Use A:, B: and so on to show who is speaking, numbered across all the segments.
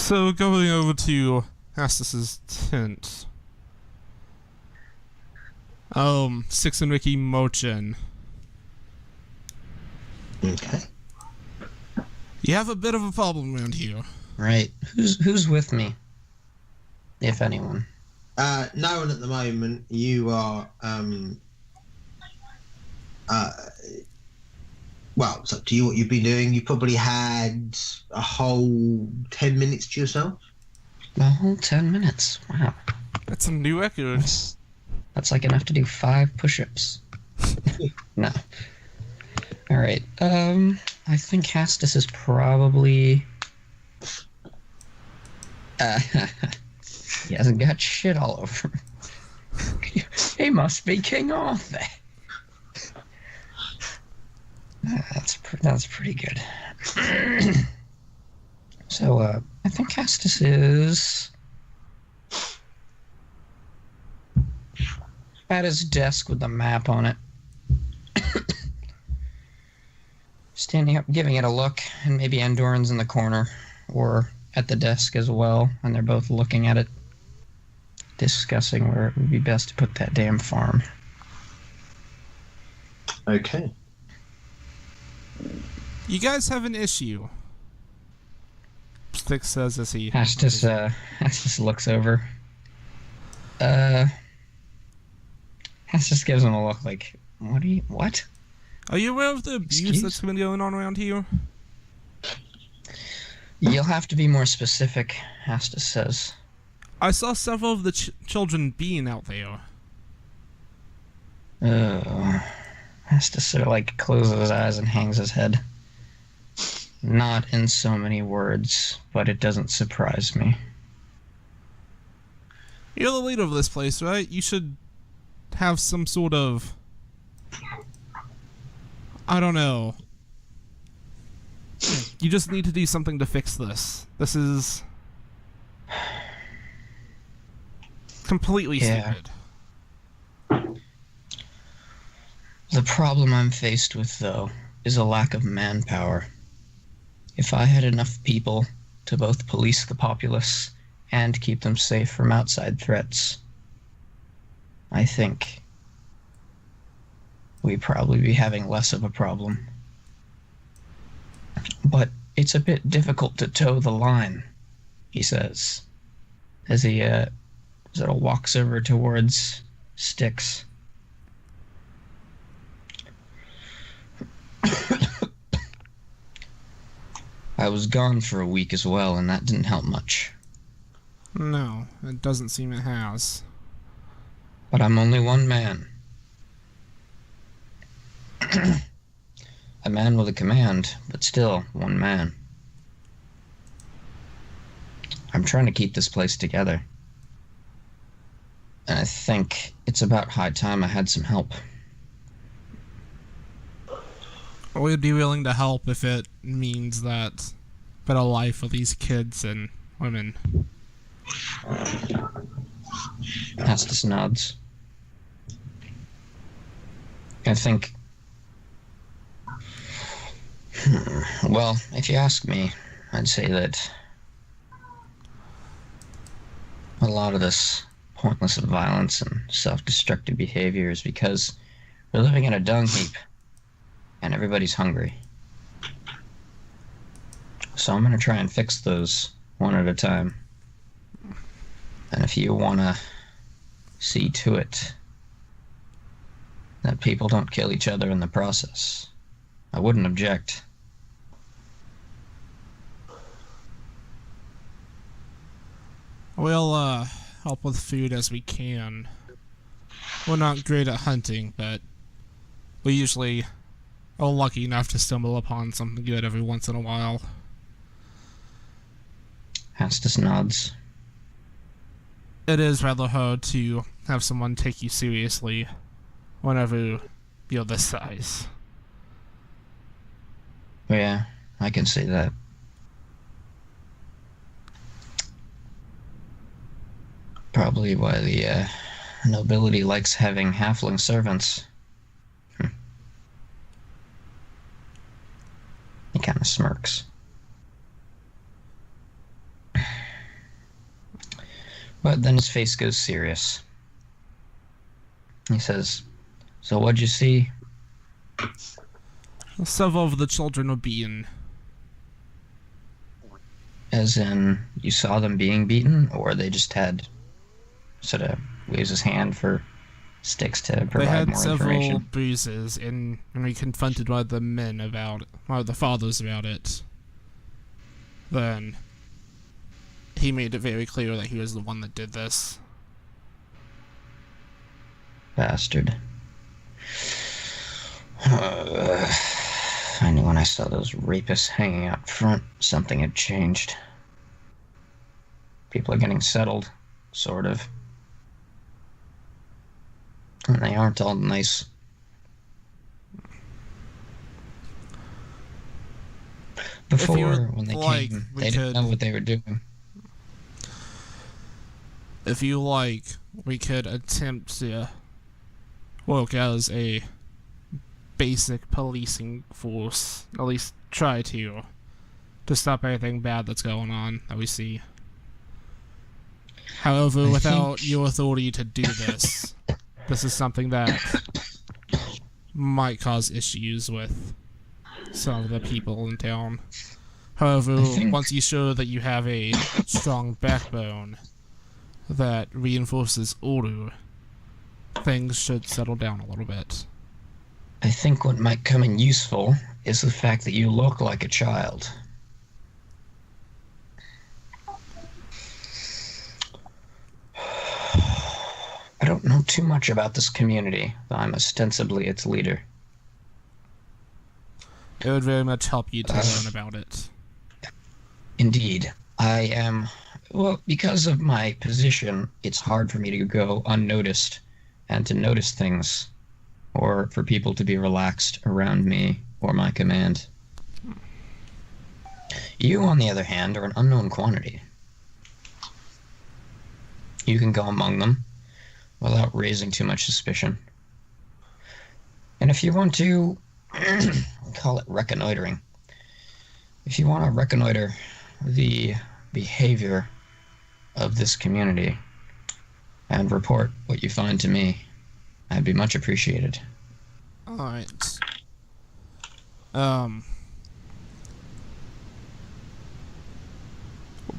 A: So going over to Astus's tent. Six and Ricky Mochin.
B: Okay.
A: You have a bit of a problem around here.
C: Right. Who's with me? If anyone.
B: No one at the moment. You are, well, it's up to you what you've been doing. You probably had a whole 10 minutes to yourself.
C: A whole 10 minutes. Wow.
A: That's a new record.
C: That's like enough to do 5 push-ups. No. Alright, I think Hastus is probably... he hasn't got shit all over him. He must be King Arthur. That's pretty good. So, I think Hastus is... at his desk with the map on it. Standing up, giving it a look, and maybe Andoran's in the corner, or at the desk as well, and they're both looking at it, discussing where it would be best to put that damn farm.
B: Okay.
A: You guys have an issue. Stick says as he...
C: Hastus looks over. Hastus gives him a look like, what?
A: Are you aware of the abuse that's been going on around here?
C: You'll have to be more specific, Hastus says.
A: I saw several of the children being out there.
C: Hastus sort of like closes his eyes and hangs his head. Not in so many words, but it doesn't surprise me.
A: You're the leader of this place, right? You should have some sort of... I don't know. You just need to do something to fix this. This is... completely stupid.
C: The problem I'm faced with, though, is a lack of manpower. If I had enough people to both police the populace and keep them safe from outside threats, I think we'd probably be having less of a problem. But it's a bit difficult to toe the line, he says, as he sort of walks over towards Styx. I was gone for a week as well, and that didn't help much.
A: No, it doesn't seem it has.
C: But I'm only one man. A man with a command, but still one man. I'm trying to keep this place together. And I think it's about high time I had some help.
A: We'd be willing to help if it means that better life for these kids and women.
C: Hastus nods. I think... well, if you ask me, I'd say that a lot of this pointless violence and self-destructive behavior is because we're living in a dung heap and everybody's hungry. So I'm going to try and fix those one at a time. And if you want to see to it that people don't kill each other in the process, I wouldn't object.
A: We'll help with food as we can. We're not great at hunting, but we usually are lucky enough to stumble upon something good every once in a while.
C: Hastus nods.
A: It is rather hard to have someone take you seriously whenever you're this size.
C: Yeah, I can see that. Probably why the nobility likes having halfling servants. He kind of smirks. But then his face goes serious. He says, "So what'd you see?"
A: Several of the children were beaten.
C: As in, you saw them being beaten, or they just had sort of waves his hand for Sticks to
A: They
C: provide
A: had
C: more
A: several
C: information.
A: bruises, and when we confronted one of the men about, one of the fathers about it, then he made it very clear that he was the one that did this.
C: Bastard. I knew when I saw those rapists hanging out front, something had changed. People are getting settled, sort of. And they aren't all nice. Before, when they came, they didn't know what they were doing.
A: If you like, we could attempt to work as a basic policing force, at least try to stop anything bad that's going on that we see. However, without your authority to do this, this is something that might cause issues with some of the people in town. However, once you show that you have a strong backbone that reinforces order, things should settle down a little bit.
C: I think what might come in useful is the fact that you look like a child. I don't know too much about this community, though I'm ostensibly its leader.
A: It would very much help you to learn about it.
C: Indeed. I am... Well, because of my position, it's hard for me to go unnoticed and to notice things, or for people to be relaxed around me or my command. You, on the other hand, are an unknown quantity. You can go among them without raising too much suspicion. And if you want to call it reconnoitering, if you want to reconnoiter the behavior of this community and report what you find to me, I'd be much appreciated.
A: Alright.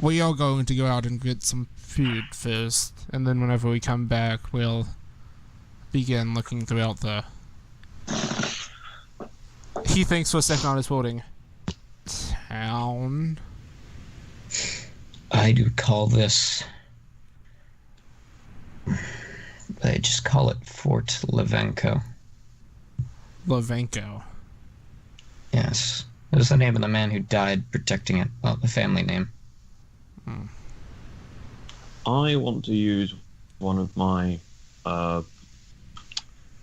A: We are going to go out and get some food first, and then whenever we come back, we'll begin looking throughout the... He thinks for a second on his wording. Town?
C: I do call this... They just call it Fort Levenko.
A: Levenko.
C: Yes. It was the name of the man who died protecting it. Well, the family name.
D: I want to use one of my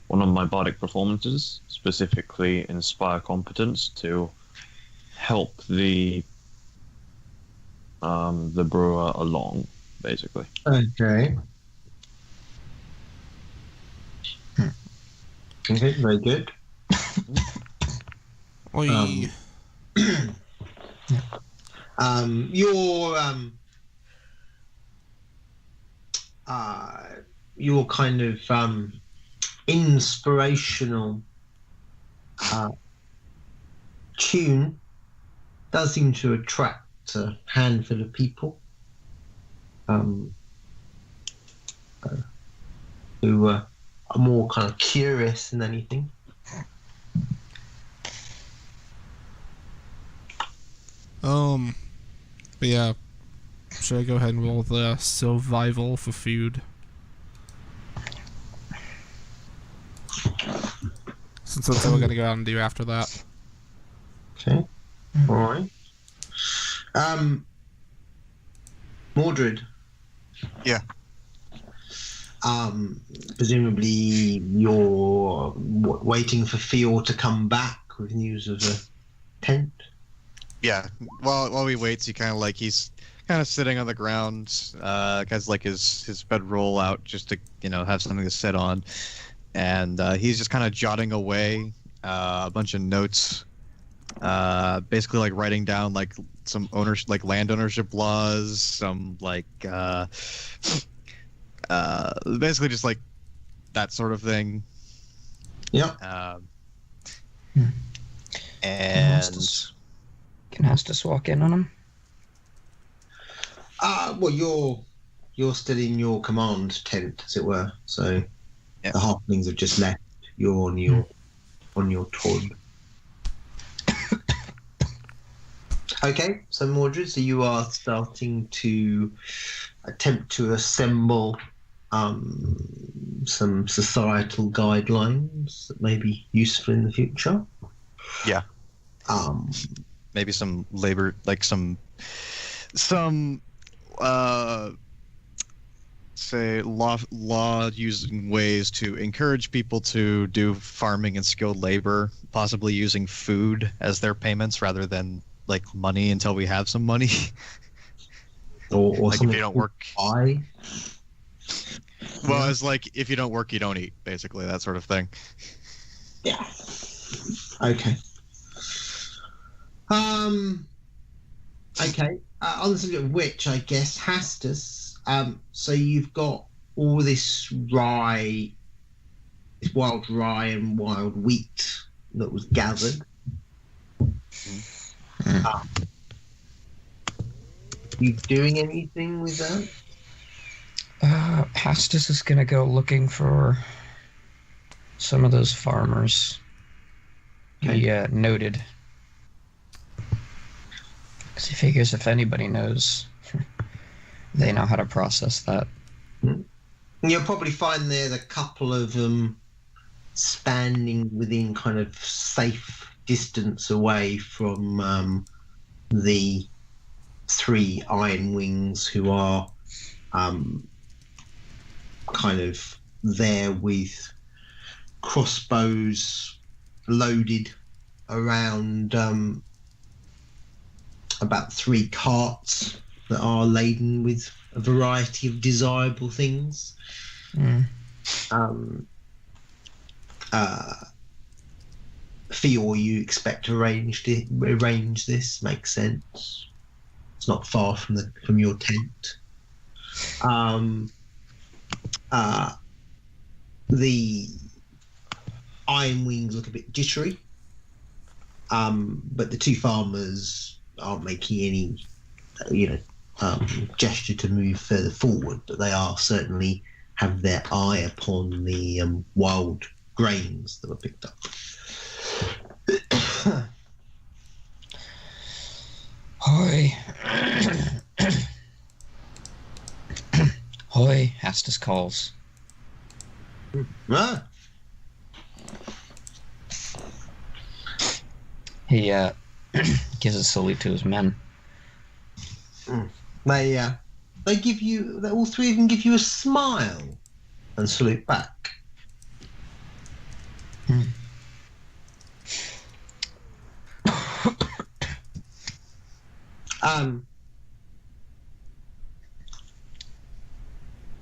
D: bardic performances, specifically Inspire Competence, to help the brewer along, basically.
B: Okay. Okay, very good.
A: We...
B: Your kind of inspirational tune does seem to attract a handful of people who are more kind of curious than anything.
A: But yeah, should I go ahead and roll the survival for food? Since that's what we're gonna go out and do after that.
B: Okay. Alright. Mordred.
E: Yeah.
B: Presumably you're waiting for Fior to come back with news of the tent.
E: Yeah. While he waits, he's kind of sitting on the ground, has like his bedroll out just to have something to sit on, and he's just kind of jotting away a bunch of notes, basically like writing down like some land ownership laws, some like basically just like that sort of thing.
B: Yeah.
E: And
C: Can Astus walk in on him?
B: Well, you're still in your command tent, as it were. So
E: Yep.
B: the halflings have just left. You're on your tour. Okay, so Mordred, so you are starting to attempt to assemble some societal guidelines that may be useful in the future.
E: Yeah.
B: Um,
E: maybe some labor, like some say law using ways to encourage people to do farming and skilled labor, possibly using food as their payments rather than like money until we have some money.
B: or
E: Like if
B: something
E: you don't work,
B: I
E: well, it's like if you don't work, you don't eat, basically that sort of thing.
B: Yeah. Okay. Okay. On the subject of which, I guess, Hastus. So you've got all this rye, this wild rye and wild wheat that was gathered. You doing anything with that?
C: Hastus is gonna go looking for some of those farmers. He noted. Because he figures if anybody knows, they know how to process that.
B: You'll probably find there's a couple of them standing within kind of safe distance away from the 3 Iron Wings who are kind of there with crossbows loaded around about 3 carts that are laden with a variety of desirable things. Fior, you expect to arrange this, makes sense. It's not far from your tent. The Iron Wings look a bit jittery, but the 2 farmers aren't making any, gesture to move further forward. But they are certainly have their eye upon the wild grains that were picked up.
C: Hoi. Hoi, Hastus calls.
B: Ah,
C: He gives a salute to his men.
B: they give you. All 3 of them give you a smile and salute back.
C: I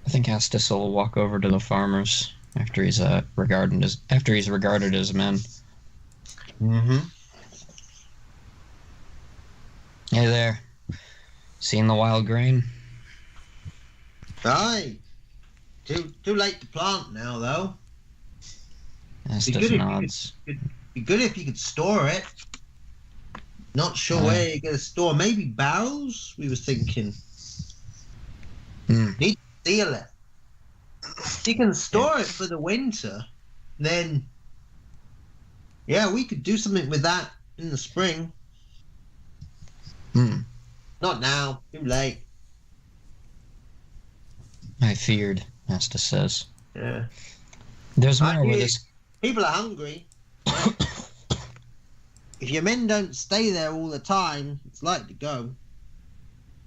C: think Hastus will walk over to the farmers after he's regarded as men.
B: Mm-hmm.
C: Hey there, seen the wild grain?
B: Aye. Too late to plant now, though.
C: Hastus nods.
B: Be good if you could store it. Not sure where you're going to store. Maybe barrels, we were thinking. Need to seal it. You can store it for the winter. Then, we could do something with that in the spring. Not now. Too late.
C: I feared, Hastus says.
B: Yeah.
C: There's more where this...
B: People are hungry. If your men don't stay there all the time, it's likely to go.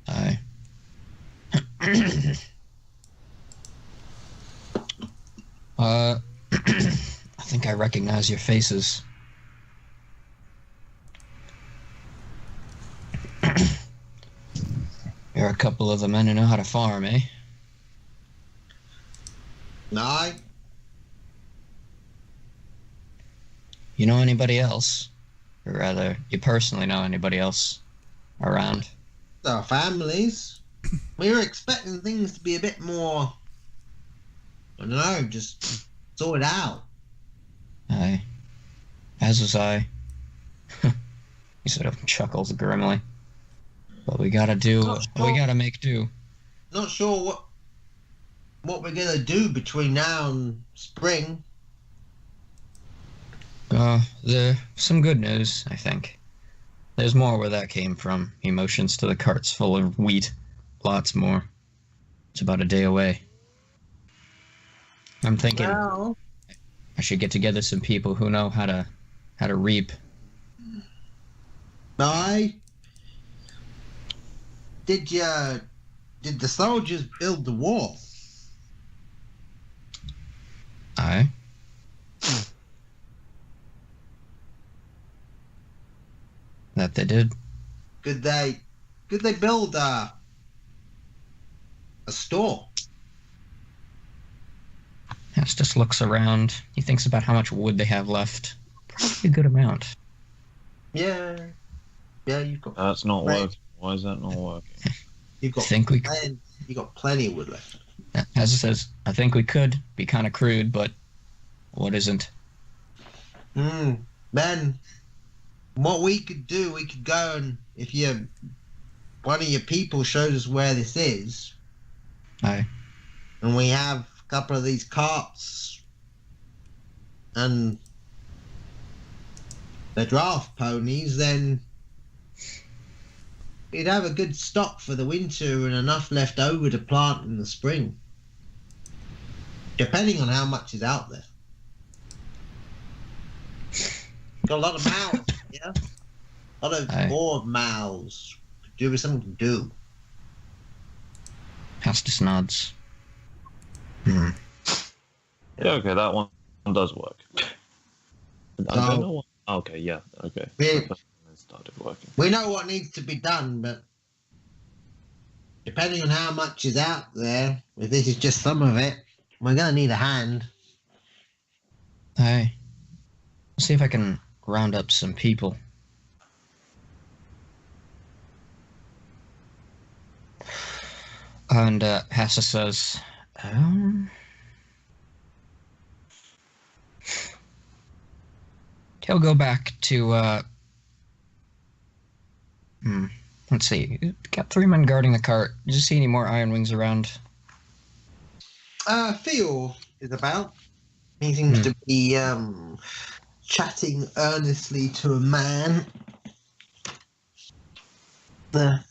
C: Aye. I think I recognize your faces. You're a couple of the men who know how to farm, eh?
B: Aye.
C: You know anybody else? Or rather, you personally know anybody else around?
B: Our families. We were expecting things to be a bit more I don't know, just sort it out.
C: Aye. As was I. He sort of chuckles grimly. But we gotta do.
B: Not sure.
C: We gotta make do.
B: Not sure what we're gonna do between now and spring.
C: There's some good news, I think. There's more where that came from. He motions to the carts full of wheat. Lots more. It's about a day away. I'm thinking
B: Well,
C: I should get together some people who know how to reap.
B: did the soldiers build the wall?
C: Aye. That they did.
B: Could they build a store?
C: Hess just looks around. He thinks about how much wood they have left. Probably a good amount.
B: Yeah, you've got
D: That's not
B: Right.
D: working. Why is that not working?
B: you've got
C: Think we-
B: plenty, you got plenty of wood left.
C: As it says, I think we could be kind of crude, but what isn't?
B: Then what we could do, we could go and if one of your people shows us where this is,
C: Aye.
B: and we have a couple of these carts and the draft ponies, then we'd have a good stock for the winter and enough left over to plant in the spring. Depending on how much is out there. Got a lot of mouths, yeah? A lot of
C: Aye.
B: more mouths. Could do with something to do.
C: Hess just nods.
D: Yeah, okay, that one does work. I don't know what. Okay, yeah, okay.
B: Yeah.
D: The first one started working.
B: We know what needs to be done, but depending on how much is out there, if this is just some of it, we're going to need a hand.
C: Aye. I'll see if I can round up some people. And Hassa says, he'll go back to, let's see, got 3 men guarding the cart. Did you see any more Iron Wings around?
B: Theo is about. He seems to be chatting earnestly to a man. The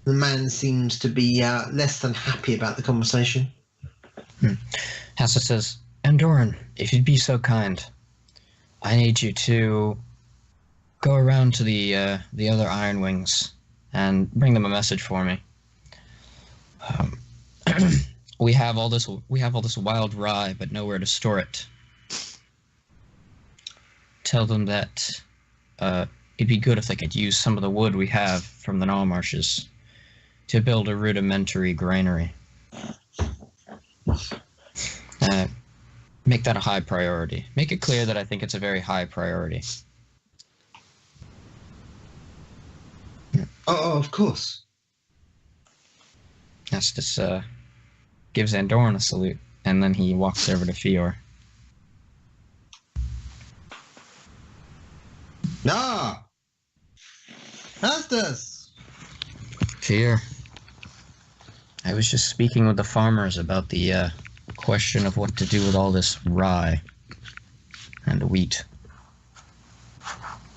B: man seems to be less than happy about the conversation.
C: Hassa says, Andoran, if you'd be so kind, I need you to go around to the other Iron Wings and bring them a message for me. We have all this wild rye, but nowhere to store it. Tell them that it'd be good if they could use some of the wood we have from the Gnaw Marshes to build a rudimentary granary. Make that a high priority. Make it clear that I think it's a very high priority.
B: Oh, of course.
C: Estes gives Andoran a salute, and then he walks over to Fior.
B: Ah! Estes!
C: Fior, I was just speaking with the farmers about the question of what to do with all this rye and wheat.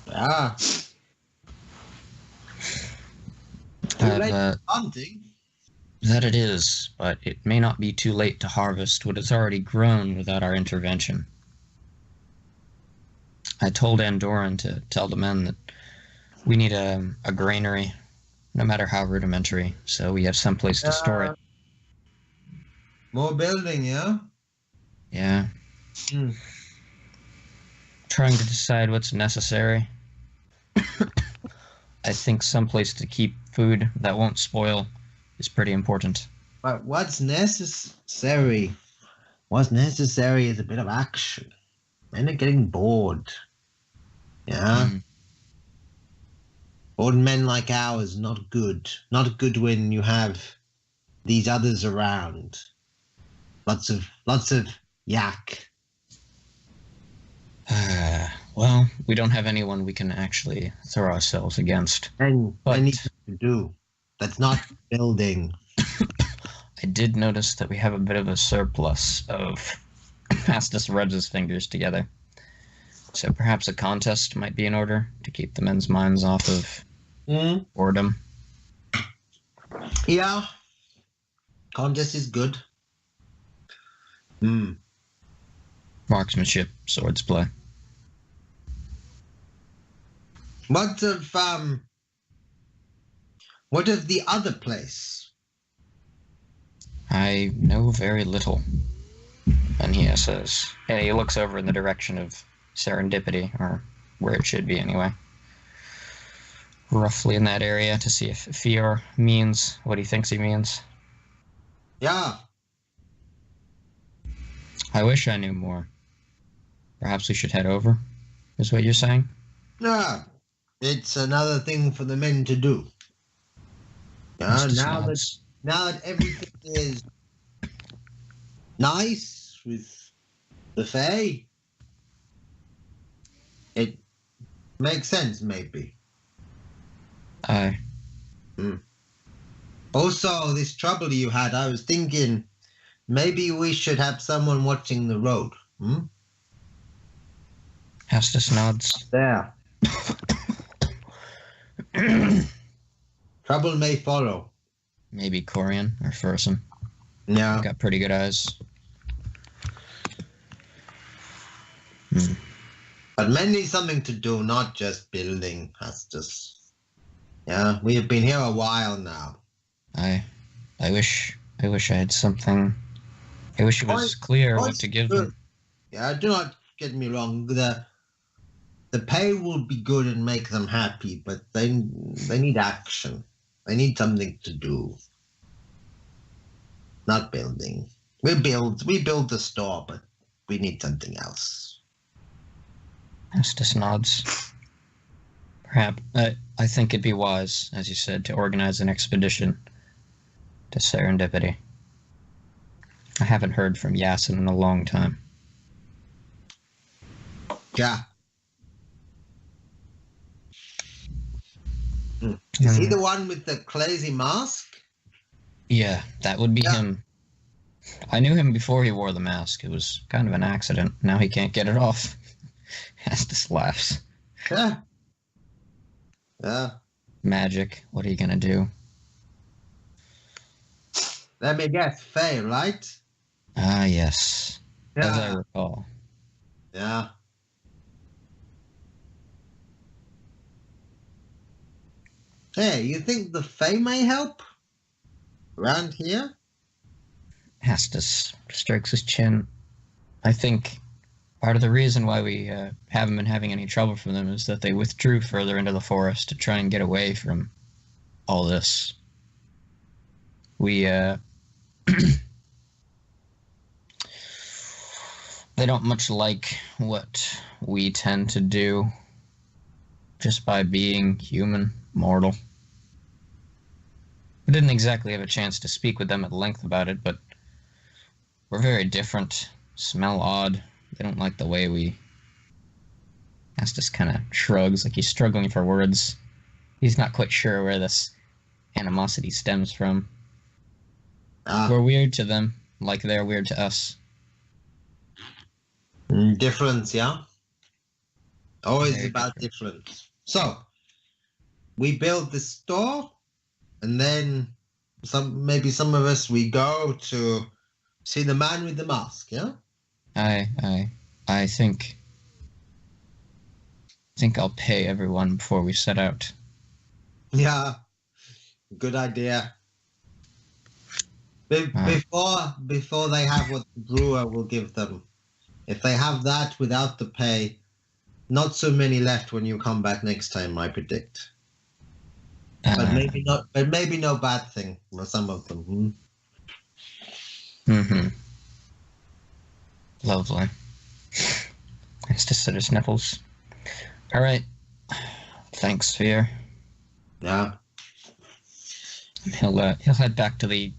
B: Ah. Too late for hunting.
C: That it is, but it may not be too late to harvest what has already grown without our intervention. I told Andoran to tell the men that we need a granary, no matter how rudimentary, so we have someplace to store it.
B: More building, yeah?
C: Yeah. Trying to decide what's necessary. I think someplace to keep food that won't spoil is pretty important.
B: But what's necessary? What's necessary is a bit of action. Men are getting bored. Yeah? Bored men like ours, not good. Not good when you have these others around. Lots of yak.
C: Well, we don't have anyone we can actually throw ourselves against.
B: And
C: But-
B: I need to do. That's not building.
C: I did notice that we have a bit of a surplus of Astus rubs his fingers together. So perhaps a contest might be in order to keep the men's minds off of boredom.
B: Yeah. Contest is good.
C: Marksmanship, swords play.
B: What of the other place?
C: I know very little. And he says, and he looks over in the direction of Serendipity, or where it should be anyway. Roughly in that area to see if Fior means what he thinks he means.
B: Yeah.
C: I wish I knew more. Perhaps we should head over, is what you're saying?
B: Yeah. It's another thing for the men to do. Yeah,
C: Mr.
B: now
C: Snods.
B: that everything is nice with the Fae, it makes sense, maybe.
C: Aye.
B: Also, this trouble you had, I was thinking maybe we should have someone watching the road.
C: Astus nods.
B: There. Trouble may follow.
C: Maybe Corian or Furson.
B: Yeah.
C: Got pretty good eyes.
B: But men need something to do, not just building. That's just... Yeah, we have been here a while now.
C: I wish I had something. I wish it was clear what to give them.
B: Yeah, do not get me wrong. The pay will be good and make them happy, but they need action. They need something to do. Not building. We build the store, but we need something else.
C: Astus nods. Perhaps I think it'd be wise, as you said, to organize an expedition to Serendipity. I haven't heard from Yasin in a long time.
B: Yeah. Is he the one with the crazy mask?
C: Yeah, that would be him. I knew him before he wore the mask. It was kind of an accident. Now he can't get it off. Astus laughs.
B: Yeah. Yeah.
C: Magic. What are you gonna do?
B: Let me guess. Faye, right?
C: Ah, yes. As I
B: Yeah.
C: recall.
B: Yeah. Hey, you think the Fae may help? Around here?
C: Astus strokes his chin. I think part of the reason why we haven't been having any trouble from them is that they withdrew further into the forest to try and get away from all this. We, they don't much like what we tend to do just by being human, mortal. We didn't exactly have a chance to speak with them at length about it, but we're very different, smell odd. They don't like the way we... Astus kind of shrugs, like he's struggling for words. He's not quite sure where this animosity stems from. We're weird to them, like they're weird to us.
B: Difference, yeah? Always
C: Very
B: about difference. So, we build the store, and then maybe some of us, we go to see the man with the mask, yeah?
C: I think I'll pay everyone before we set out.
B: Yeah, good idea. Before they have what the brewer will give them. If they have that without the pay, not so many left when you come back next time, I predict. But maybe not. But maybe no bad thing for some of them.
C: Lovely. Astus sort of sniffles. All right. Thanks, Sphere.
B: Yeah.
C: He'll head back to the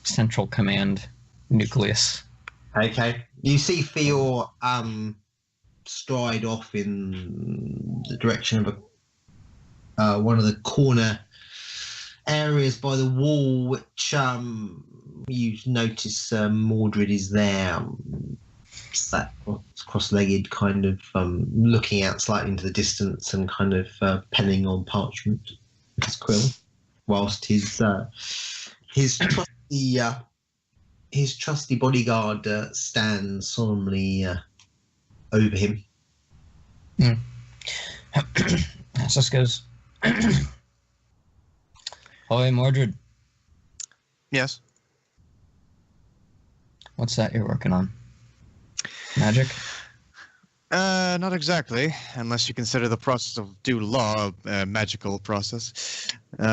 C: central command nucleus.
B: Okay. You see Fior stride off in the direction of one of the corner areas by the wall, which you notice Mordred is there, sat cross-legged, kind of looking out slightly into the distance and kind of penning on parchment with his quill, whilst his trusty bodyguard stands solemnly over him.
C: Assus goes, "Oi, Mordred,
E: Yes.
C: what's that you're working on? Magic?"
E: Not exactly, unless you consider the process of due law a magical process.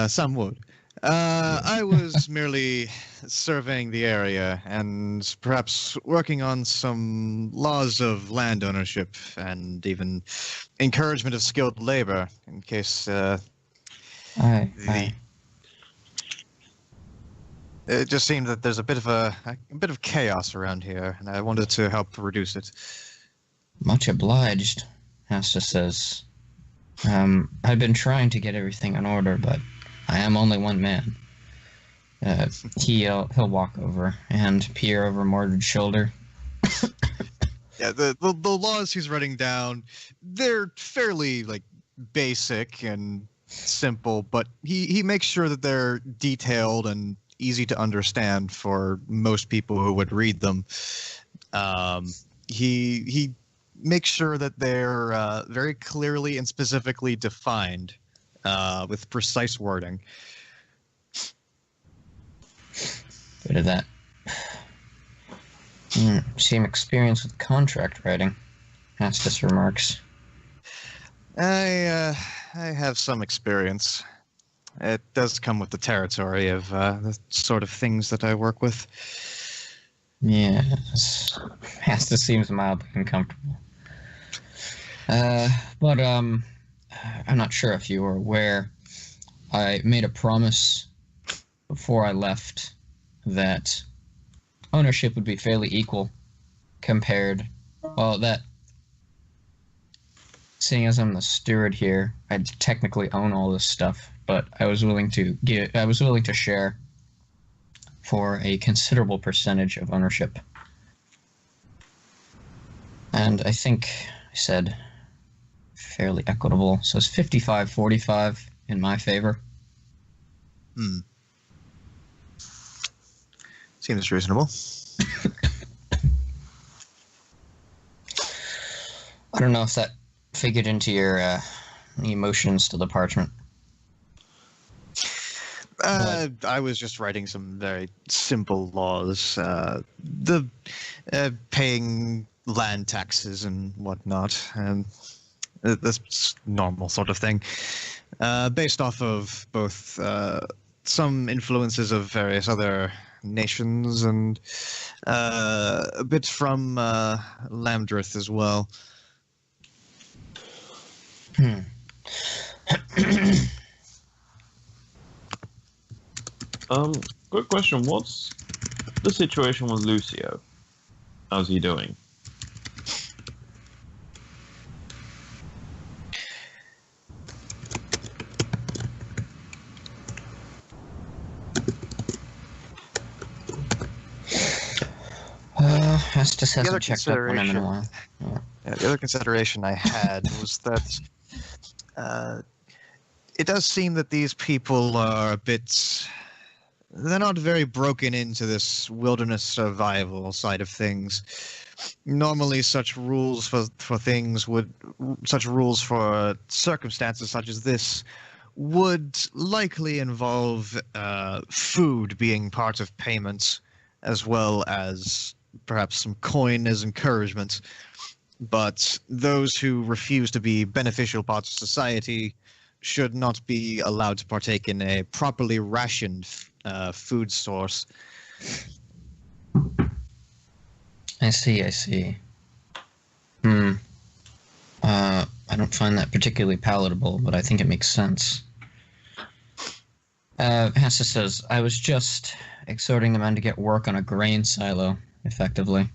E: Some would. I was merely surveying the area and perhaps working on some laws of land ownership and even encouragement of skilled labor in case
C: Aye.
E: it just seemed that there's a bit of chaos around here, and I wanted to help reduce it.
C: Much obliged, Astus says. I've been trying to get everything in order, but I am only one man. He'll walk over and peer over Mordred's shoulder.
E: Yeah, the laws he's writing down, they're fairly basic and simple, but he makes sure that they're detailed and easy to understand for most people who would read them. He makes sure that they're very clearly and specifically defined with precise wording.
C: Bit of that. Seem experienced with contract writing, Astus remarks.
E: I have some experience. It does come with the territory of the sort of things that I work with.
C: Yes. Astus seems mildly uncomfortable. But I'm not sure if you were aware. I made a promise before I left that ownership would be fairly equal compared, that seeing as I'm the steward here, I technically own all this stuff, but I was willing to share for a considerable percentage of ownership. And I think I said fairly equitable, so it's 55-45 in my favor.
E: Seems reasonable.
C: I don't know if that figured into your emotions to the parchment.
E: I was just writing some very simple laws. The paying land taxes and whatnot, and this normal sort of thing, based off of both some influences of various other nations and a bit from Lamdrith as well.
D: Quick question. What's the situation with Lucio? How's he doing?
C: Astus hasn't checked up on him in a while.
E: Yeah, the other consideration I had was that it does seem that these people are a bit... They're not very broken into this wilderness survival side of things. Normally, such rules for circumstances such as this would likely involve food being part of payments, as well as perhaps some coin as encouragement. But those who refuse to be beneficial parts of society should not be allowed to partake in a properly rationed food source.
C: I see. I don't find that particularly palatable, but I think it makes sense. Hassa says, I was just exhorting the men to get work on a grain silo, effectively,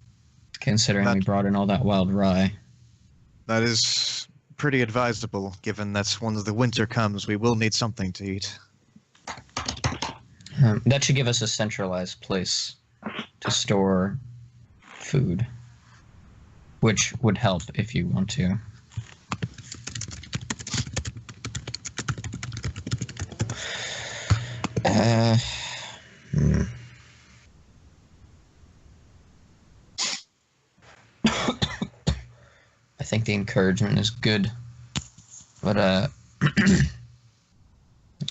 C: considering we brought in all that wild rye.
E: That is pretty advisable, given that once the winter comes, we will need something to eat.
C: That should give us a centralized place to store food, which would help if you want to. I think the encouragement is good, but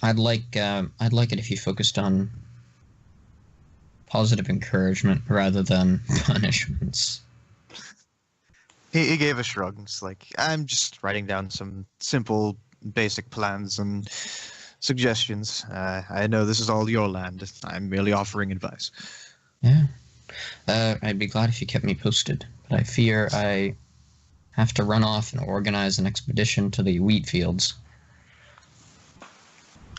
C: I'd like it if you focused on positive encouragement rather than punishments.
E: He gave a shrug. It's like, I'm just writing down some simple, basic plans and suggestions. I know this is all your land. I'm merely offering advice.
C: Yeah. I'd be glad if you kept me posted, but I fear I have to run off and organize an expedition to the wheat fields.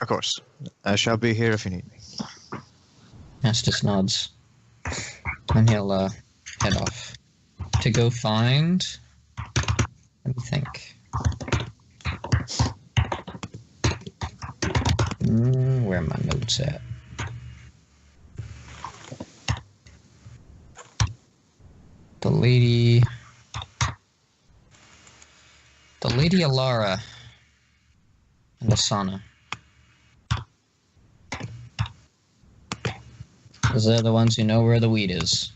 E: Of course. I shall be here if you need me.
C: Estes nods. And he'll head off to go find... Let me think. Where are my notes at? The Lady Alara and Asana. Because they're the ones who know where the wheat is.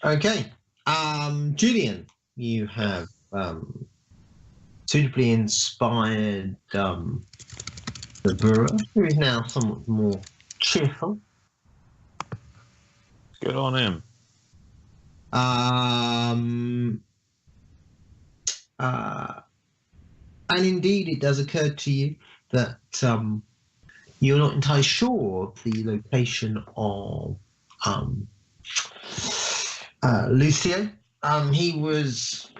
B: Okay. Julian, you have suitably inspired the brewer, who is now somewhat more cheerful.
D: Good on him.
B: And indeed, it does occur to you that you're not entirely sure of the location of Lucio. He was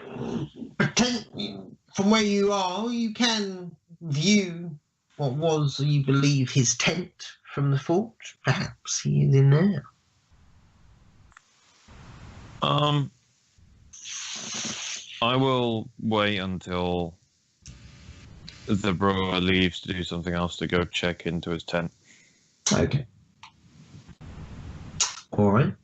B: from where you are, you can view what was, you believe, his tent from the fort. Perhaps he is in there.
D: I will wait until the brewer leaves to do something else to go check into his tent.
B: Okay. All right.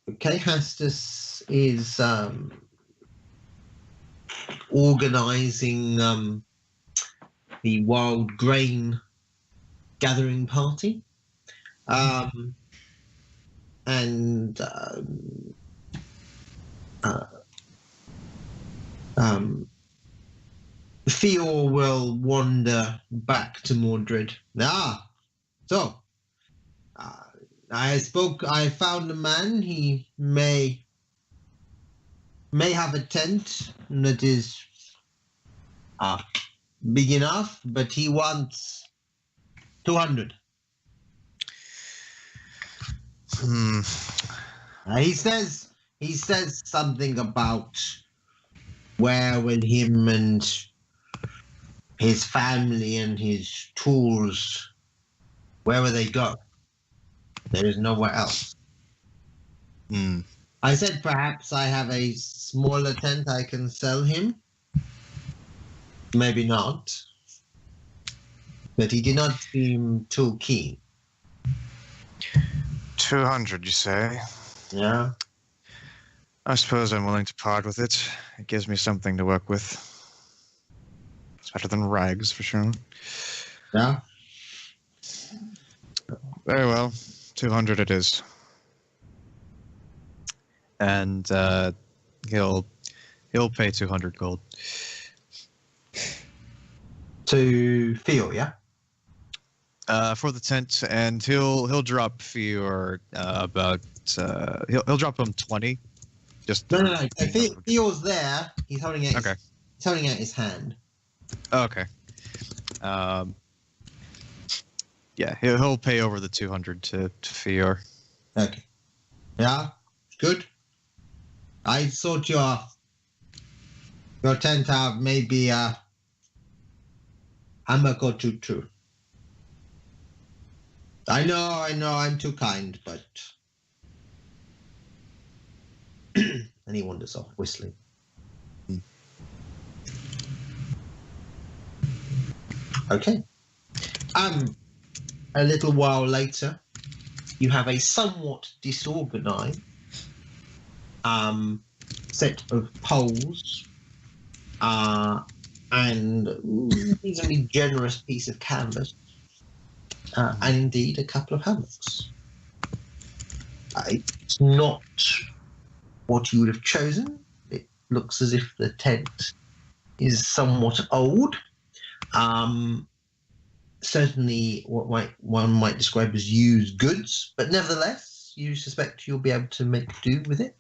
B: Okay, Hastus is organizing the wild grain gathering party. Fior will wander back to Mordred. So I found a man. He may have a tent that is big enough, but he wants 200. He says something about where will him and his family and his tools, where will they go? There is nowhere else. I said perhaps I have a smaller tent I can sell him. Maybe not. But he did not seem too keen.
E: 200, you say?
B: Yeah.
E: I suppose I'm willing to part with it. It gives me something to work with. It's better than rags, for sure.
B: Yeah.
E: Very well. 200 it is. And he'll pay 200 gold.
B: To Phil, yeah?
E: For the tent, and he'll drop Fior about he'll drop him 20 Just
B: No. Theo's there. He's holding out.
E: Okay.
B: He's holding out his hand.
E: Oh, okay. Yeah, he'll pay over the 200 to Fior.
B: Okay. Yeah. Good. I thought your tent have maybe a hammock or two too. I know, I'm too kind, but... And he wanders off, whistling. Okay. A little while later, you have a somewhat disorganized set of poles and reasonably generous piece of canvas. And indeed a couple of hammocks. It's not what you would have chosen. It looks as if the tent is somewhat old. Certainly what one might describe as used goods, but nevertheless, you suspect you'll be able to make do with it.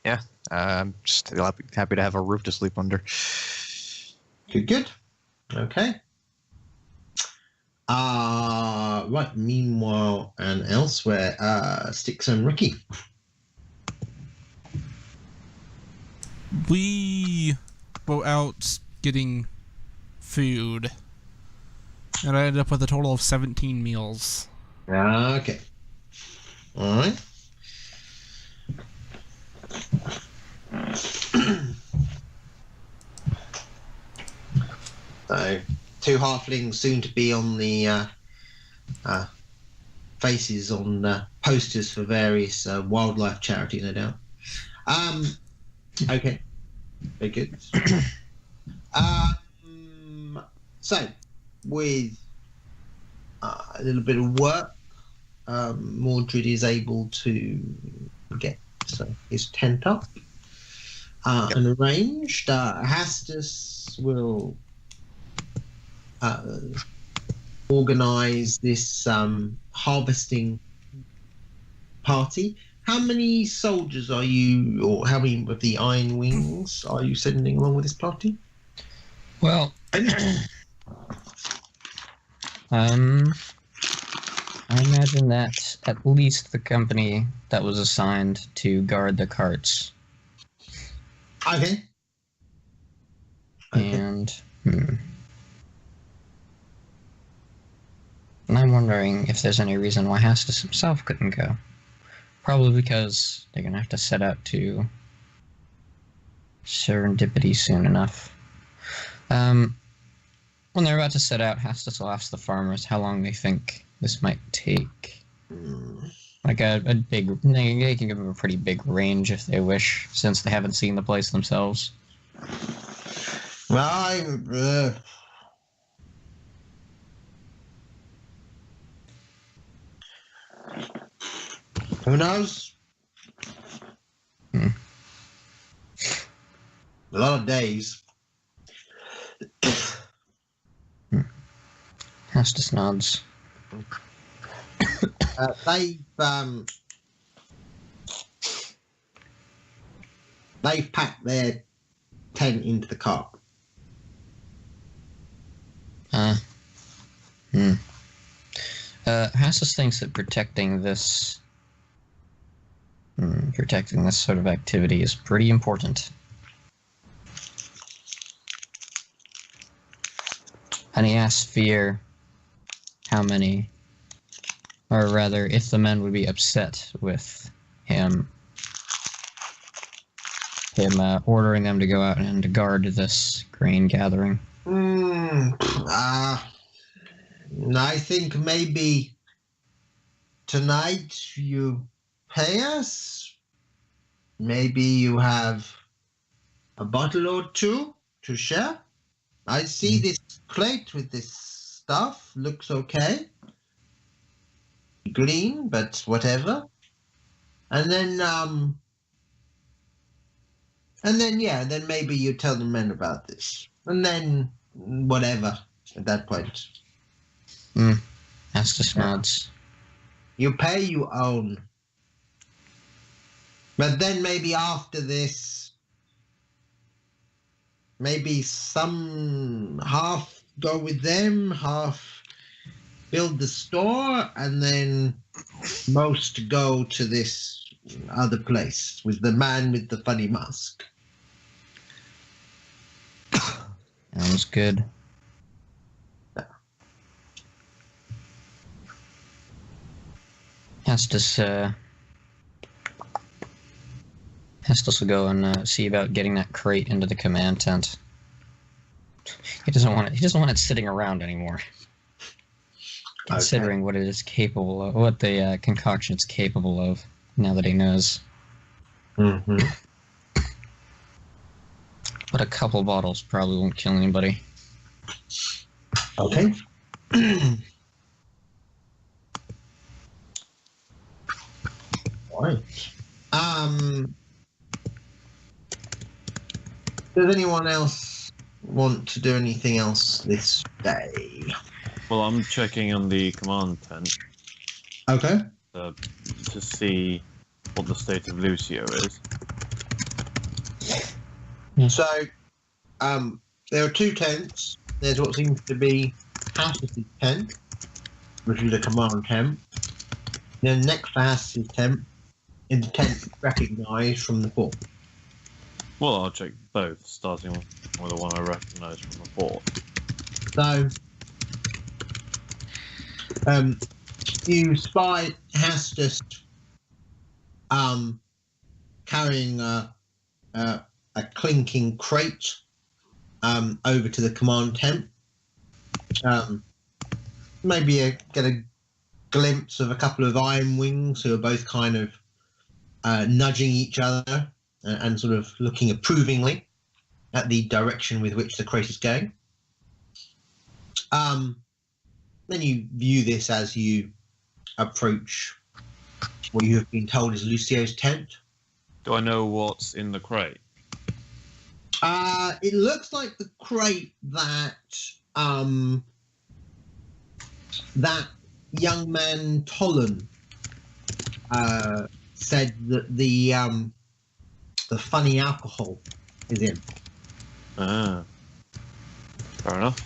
E: Yeah, I'm just happy to have a roof to sleep under.
B: Good. Okay. Right, meanwhile and elsewhere, Styx and Ricky.
A: We were out getting food, and I ended up with a total of 17 meals.
B: Okay. All right. So, two halflings soon to be on the faces on posters for various wildlife charities, no doubt. Okay. Very good. So, with a little bit of work, Mordred is able to get his tent up and arranged. Hastus will organize this harvesting party. How many soldiers are you, or how many of the Iron Wings are you sending along with this party?
C: Well, I imagine that at least the company that was assigned to guard the carts.
B: Okay.
C: And I'm wondering if there's any reason why Hastus himself couldn't go. Probably because they're going to have to set out to Serendipity soon enough. When they're about to set out, Hastus will ask the farmers how long they think this might take. Like a big... They can give them a pretty big range if they wish, since they haven't seen the place themselves.
B: Well, who knows?
C: A
B: lot of days.
C: Hastus nods.
B: They've packed their tent into the cart.
C: Hastus thinks that protecting this sort of activity is pretty important. And he asks Fear how many, or rather, if the men would be upset with him ordering them to go out and to guard this grain gathering.
B: I think maybe tonight you pay us. Maybe you have a bottle or two to share. I see this plate with this stuff looks okay. Green, but whatever. And then maybe you tell the men about this. And then whatever at that point.
C: Hastus nods.
B: You pay, you own. But then maybe after this, maybe some half go with them, half build the store, and then most go to this other place with the man with the funny mask.
C: Sounds good. Hestus will go and see about getting that crate into the command tent. He doesn't want it. He doesn't want it sitting around anymore. Considering what it is capable of, what the concoction is capable of, now that he knows.
B: Mm-hmm.
C: But a couple bottles probably won't kill anybody.
B: Okay. Alright. Does anyone else want to do anything else this day?
D: Well, I'm checking on the command tent
B: Okay.
D: to see what the state of Lucio is.
B: So, there are two tents. There's what seems to be Hass's tent, which is a command tent. Then next to Hass's tent is the tent recognised from the fort.
D: Well, I'll check both, starting with the one I recognise from the fort.
B: So, you spy Hastus carrying a clinking crate over to the command tent. Maybe get a glimpse of a couple of Iron Wings who are both kind of nudging each other and sort of looking approvingly at the direction with which the crate is going. Then you view this as you approach what you have been told is Lucio's tent.
D: Do I know what's in the crate?
B: It looks like the crate that that young man Tolan said that the funny alcohol is in.
D: Ah, fair enough.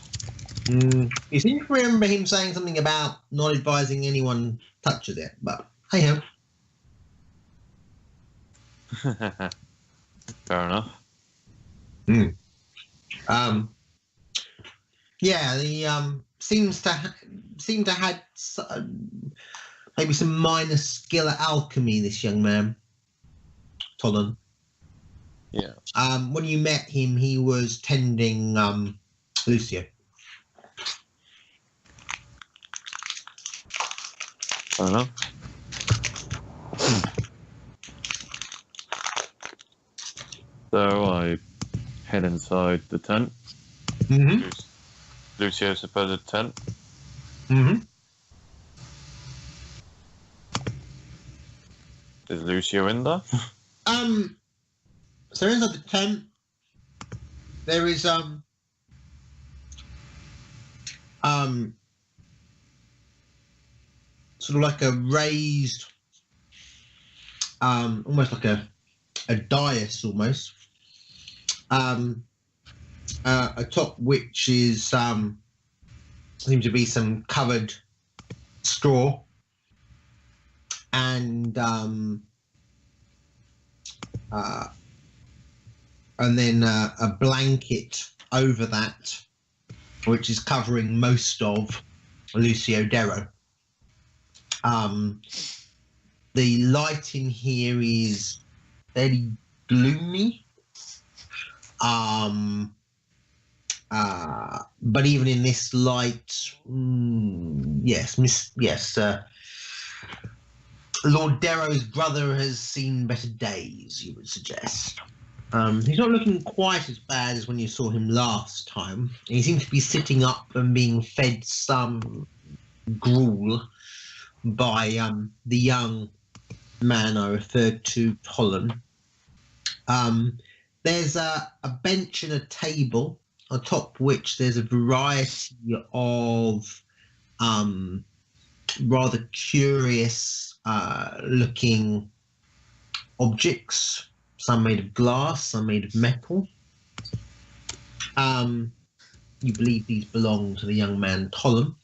B: You seem to remember him saying something about not advising anyone touches it, but hey ho.
D: Fair enough.
B: Yeah, the seems to had maybe some minor skill at alchemy. This young man, Tolan.
D: Yeah.
B: When you met him, he was tending Lucio.
D: Fair enough. So I head inside the tent.
B: Mm-hmm.
D: Lucio's supposed tent.
B: Mm-hmm.
D: Is Lucio in there?
B: So inside the tent, there is sort of like a raised, almost like a dais almost, atop which is seems to be some covered straw, and then a blanket over that, which is covering most of Lucio Darrow. The light in here is fairly gloomy. But even in this light, yes, Lord Darrow's brother has seen better days, you would suggest. He's not looking quite as bad as when you saw him last time. He seems to be sitting up and being fed some gruel by the young man I referred to, Tolan. There's a bench and a table atop which there's a variety of rather curious looking objects, some made of glass, some made of metal. You believe these belong to the young man Tollum.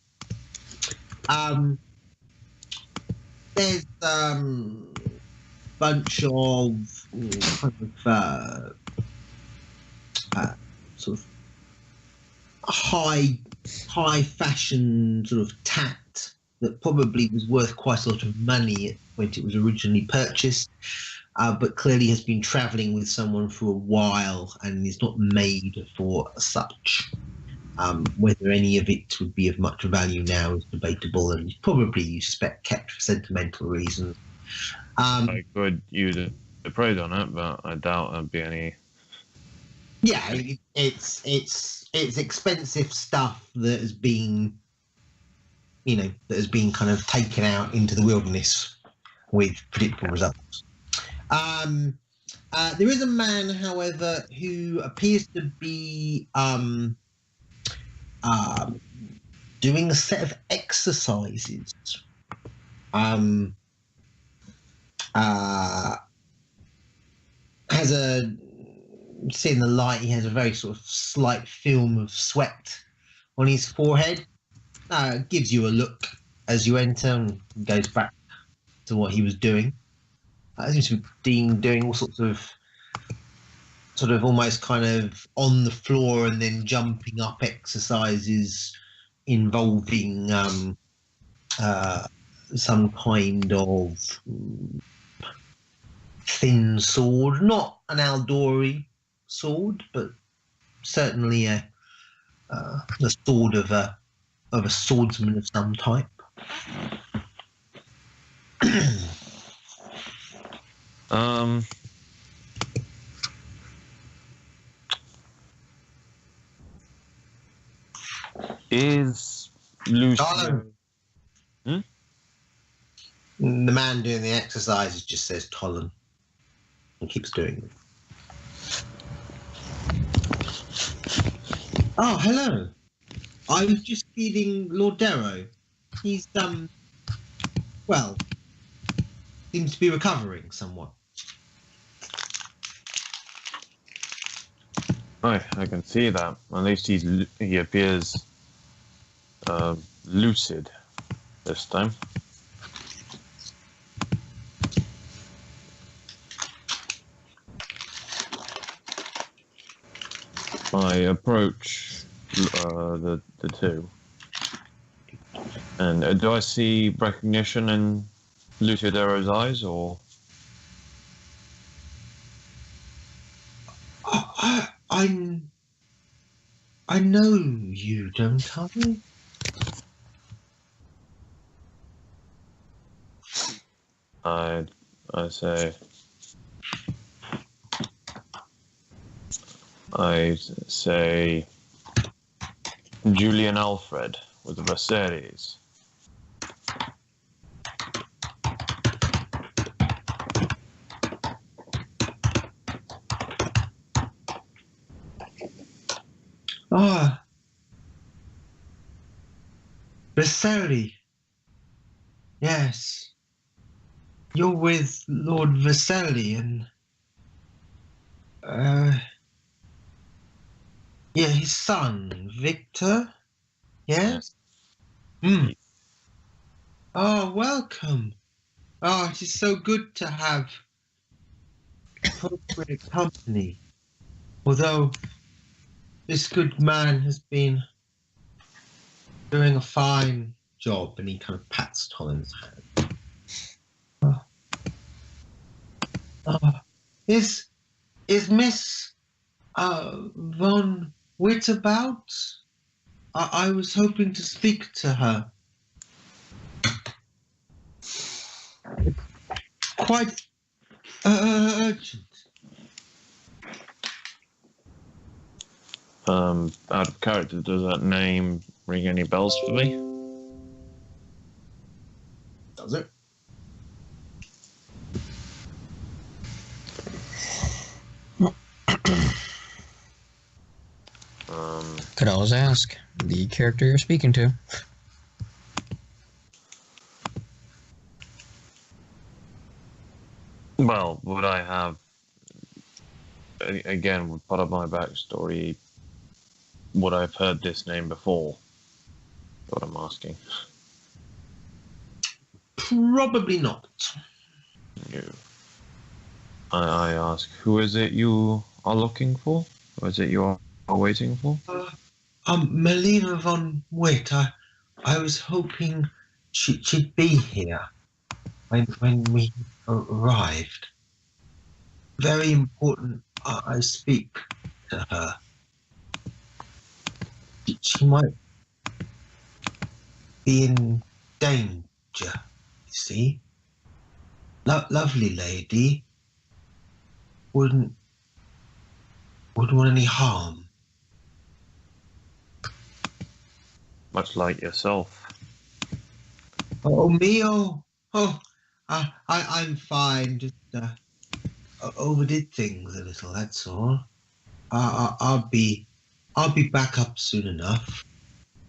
B: There's bunch of sort of high fashion sort of tat that probably was worth quite a lot of money when it was originally purchased, but clearly has been travelling with someone for a while and is not made for such. Whether any of it would be of much value now is debatable, and probably, you suspect, kept for sentimental reasons.
D: I could use a praise on it, but I doubt there'd be any.
B: Yeah, it's expensive stuff that has been, kind of taken out into the wilderness with predictable results. There is a man, however, who appears to be doing a set of exercises. Seeing the light, he has a very sort of slight film of sweat on his forehead. Gives you a look as you enter and goes back to what he was doing. Seems to be doing all sorts of sort of almost kind of on the floor and then jumping up exercises involving some kind of thin sword, not an Aldori sword, but certainly the sword of a swordsman of some type.
D: Is Lucio?
B: The man doing the exercises just says Tollum and keeps doing it. Oh, hello. I was just feeding Lord Darrow. He's, seems to be recovering somewhat.
D: I can see that. At least he appears lucid this time. I approach the two, and do I see recognition in Lucio Darrow's eyes, or?
B: I know you, don't I?
D: I say Julian Alfred with the Verceres.
B: Vercelli. Yes. You're with Lord Vercelli and his son, Victor. Yes? Oh, welcome. Oh, it is so good to have appropriate company. Although this good man has been doing a fine job, and he kind of pats Tollum's hand. Is Miss Von Witt about? I was hoping to speak to her. Quite urgent.
D: Out of character, does that name ring any bells for me?
B: Does it?
C: Could always ask the character you're speaking to.
D: Well, would I have, again, with part of my backstory, would I have heard this name before? What I'm asking.
B: Probably not.
D: No. I ask, who is it you are looking for? Who is it you are waiting for?
B: Melina von Witt. I was hoping she'd be here when we arrived. Very important. I speak to her. She might be in danger. You see, lovely lady. Wouldn't want any harm.
D: Much like yourself.
B: Oh, me? I'm fine. Just overdid things a little. That's all. I'll be back up soon enough,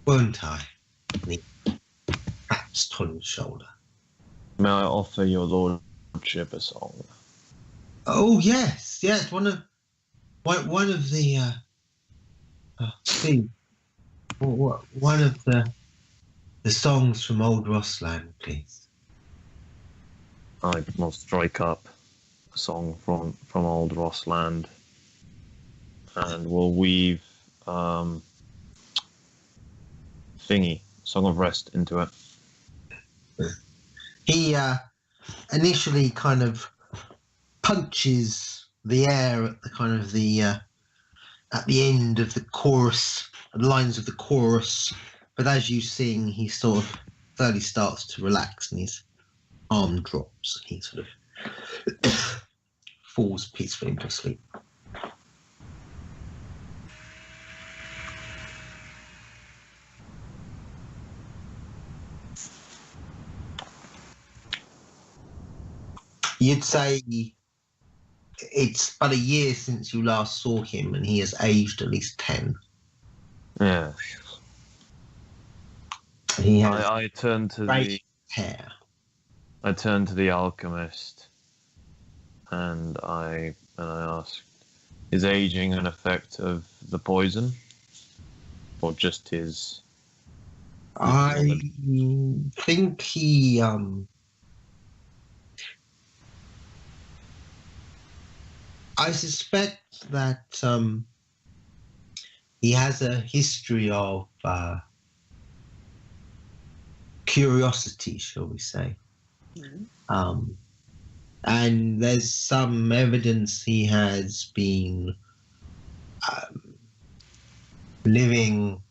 B: won't I? Me taps Ton's shoulder.
D: May I offer your lordship a song?
B: Oh yes. One of the one of the songs from Old Rossland, please.
D: I will strike up a song from Old Rossland, and we'll weave thingy, Song of Rest, into it.
B: He initially kind of punches the air at the kind of at the end of the chorus, the lines of the chorus, but as you sing, he sort of slowly starts to relax and his arm drops. He sort of falls peacefully into sleep. You'd say it's but a year since you last saw him, and he has aged at least 10.
D: Yeah.
B: He has
D: I turn to
B: great hair.
D: I turn to the alchemist, and I ask, is aging an effect of the poison, or just his?
B: I think he I suspect that he has a history of curiosity, shall we say. And there's some evidence he has been living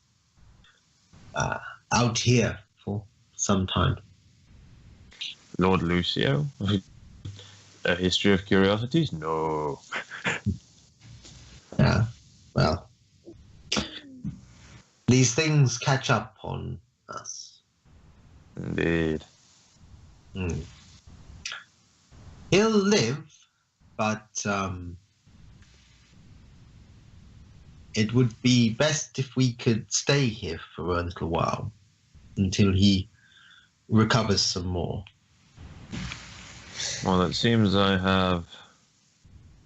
B: out here for some time.
D: Lord Lucio? A history of curiosities? No.
B: Yeah, well, these things catch up on us.
D: Indeed.
B: He'll live, but it would be best if we could stay here for a little while until he recovers some more.
D: Well, it seems I have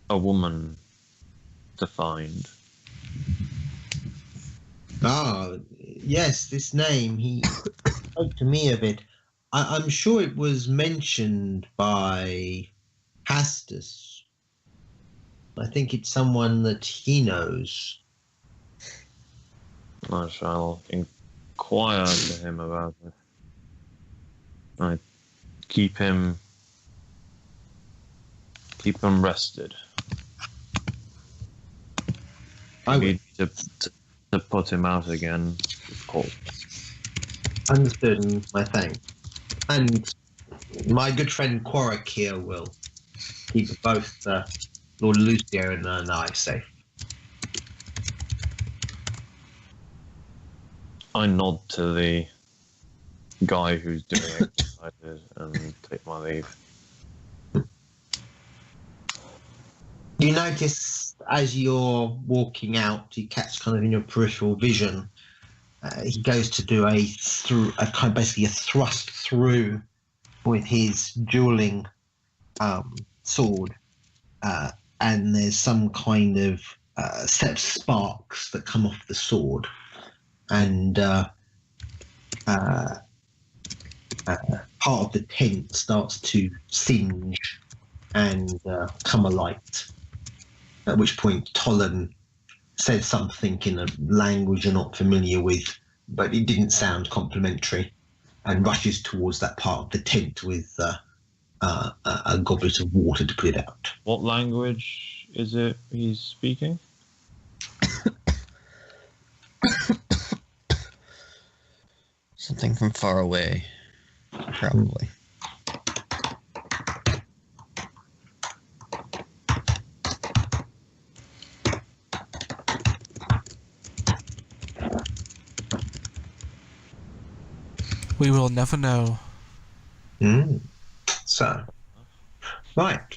D: a woman to find.
B: Ah, yes, this name, he spoke to me of it. I'm sure it was mentioned by Hastus. I think it's someone that he knows.
D: I shall inquire to him about it. I keep him rested.
B: I
D: need to put him out again, of course.
B: Understood, and my thanks. And my good friend Quarrick here will keep both Lord Lucio and I safe.
D: I nod to the guy who's doing exercises and take my leave.
B: You notice as you're walking out, you catch kind of in your peripheral vision, he goes to do basically a thrust through with his dueling sword, and there's some kind of set of sparks that come off the sword, and part of the tent starts to singe and come alight. At which point Tolan says something in a language you're not familiar with, but it didn't sound complimentary, and rushes towards that part of the tent with a goblet of water to put it out.
D: What language is it he's speaking?
C: Something from far away, probably.
A: We will never know.
B: So, right.